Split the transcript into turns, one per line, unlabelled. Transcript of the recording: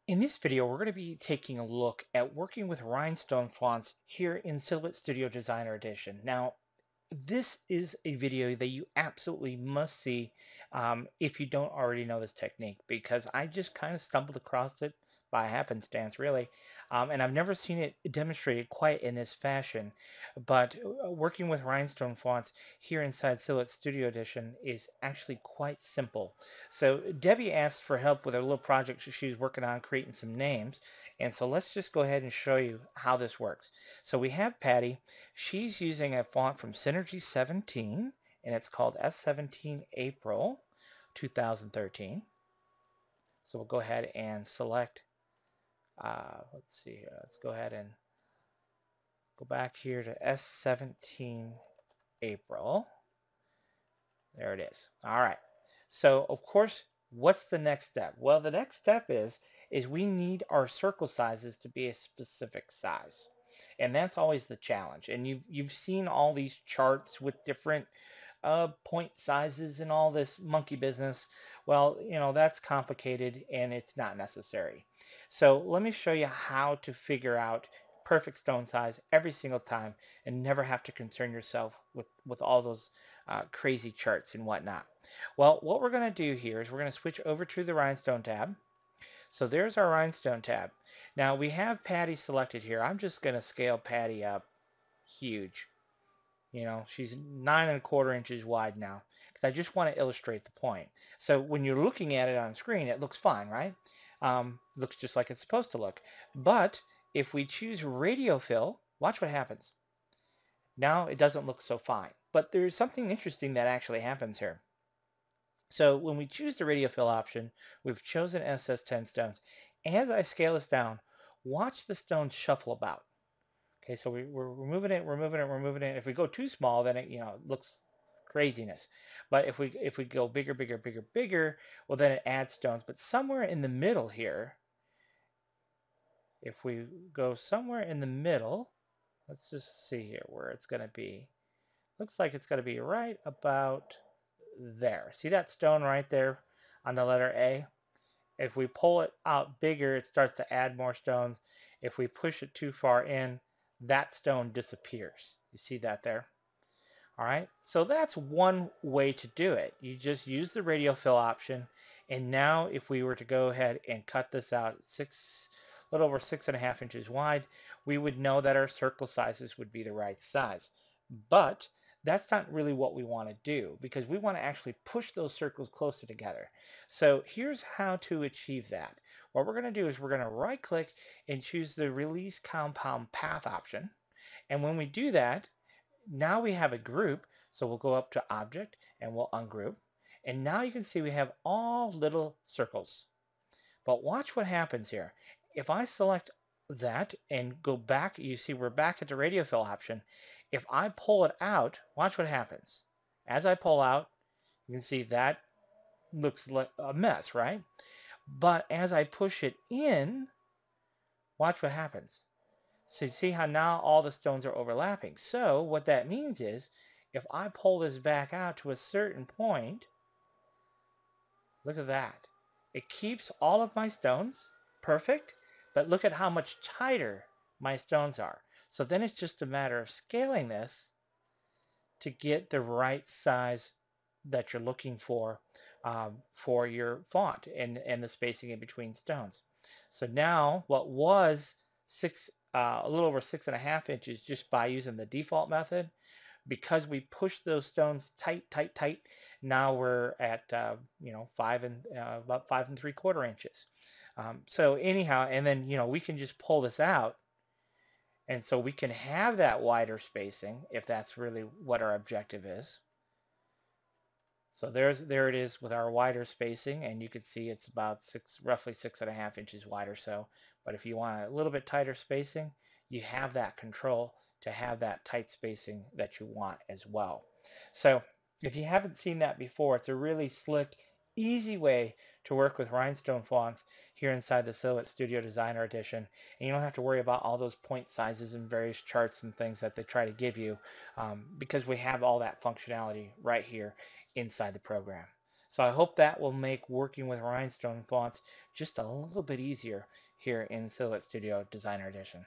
In this video, we're going to be taking a look at working with Rhinestone fonts here in Silhouette Studio Designer Edition. Now, this is a video that you absolutely must see if you don't already know this technique, because I just kind of stumbled across it by happenstance, really, and I've never seen it demonstrated quite in this fashion. But working with Rhinestone fonts here inside Silhouette Studio Edition is actually quite simple. So Debbie asked for help with a little project she's working on, creating some names, and so let's just go ahead and show you how this works. So we have Patty. She's using a font from Synergy 17, and it's called S17 April 2013. So we'll go ahead and select, let's see here, let's go ahead and go back here to S17 April. There it is. All right. So of course, what's the next step? Well, the next step is we need our circle sizes to be a specific size. And that's always the challenge. And you've seen all these charts with different point sizes and all this monkey business. Well, that's complicated and it's not necessary. So let me show you how to figure out perfect stone size every single time and never have to concern yourself with all those crazy charts and whatnot. Well, what we're going to do here is we're going to switch over to the Rhinestone tab. So there's our Rhinestone tab. Now we have Patty selected here. I'm just going to scale Patty up huge. She's 9¼ inches wide now because I just want to illustrate the point. So when you're looking at it on screen, it looks fine, right? Looks just like it's supposed to look. But if we choose radio fill, watch what happens. Now it doesn't look so fine. But there's something interesting that actually happens here. So when we choose the radio fill option, we've chosen SS10 stones. As I scale this down, watch the stones shuffle about. Okay, so we're moving it, we're moving it, we're moving it. If we go too small, then it looks craziness. But if we go bigger, bigger, bigger, bigger, well then it adds stones. But somewhere in the middle here, if we go somewhere in the middle, let's just see here where it's going to be. Looks like it's going to be right about there. See that stone right there on the letter A? If we pull it out bigger, it starts to add more stones. If we push it too far in, that stone disappears. You see that there? All right, so that's one way to do it. You just use the radio fill option, and now if we were to go ahead and cut this out a little over 6½ inches wide, we would know that our circle sizes would be the right size. But that's not really what we want to do, because we want to actually push those circles closer together. So here's how to achieve that. What we're going to do is we're going to right click and choose the release compound path option. And when we do that, now we have a group. So we'll go up to object and we'll ungroup. And now you can see we have all little circles. But watch what happens here. If I select that and go back, you see we're back at the radio fill option. If I pull it out, watch what happens. As I pull out, you can see that looks like a mess, right? But as I push it in, watch what happens. So you see how now all the stones are overlapping. So what that means is if I pull this back out to a certain point, look at that. It keeps all of my stones perfect, but look at how much tighter my stones are. So then it's just a matter of scaling this to get the right size that you're looking for your font and the spacing in between stones. So now what was a little over 6½ inches just by using the default method, because we pushed those stones tight, tight, tight, now we're at about 5¾ inches. So anyhow, and then we can just pull this out, and so we can have that wider spacing if that's really what our objective is. So there it is with our wider spacing, and you can see it's about roughly 6½ inches wide or so. But if you want a little bit tighter spacing, you have that control to have that tight spacing that you want as well. So if you haven't seen that before, it's a really slick, easy way to work with Rhinestone fonts here inside the Silhouette Studio Designer Edition. And you don't have to worry about all those point sizes and various charts and things that they try to give you, because we have all that functionality right here inside the program. So I hope that will make working with Rhinestone fonts just a little bit easier here in Silhouette Studio Designer Edition.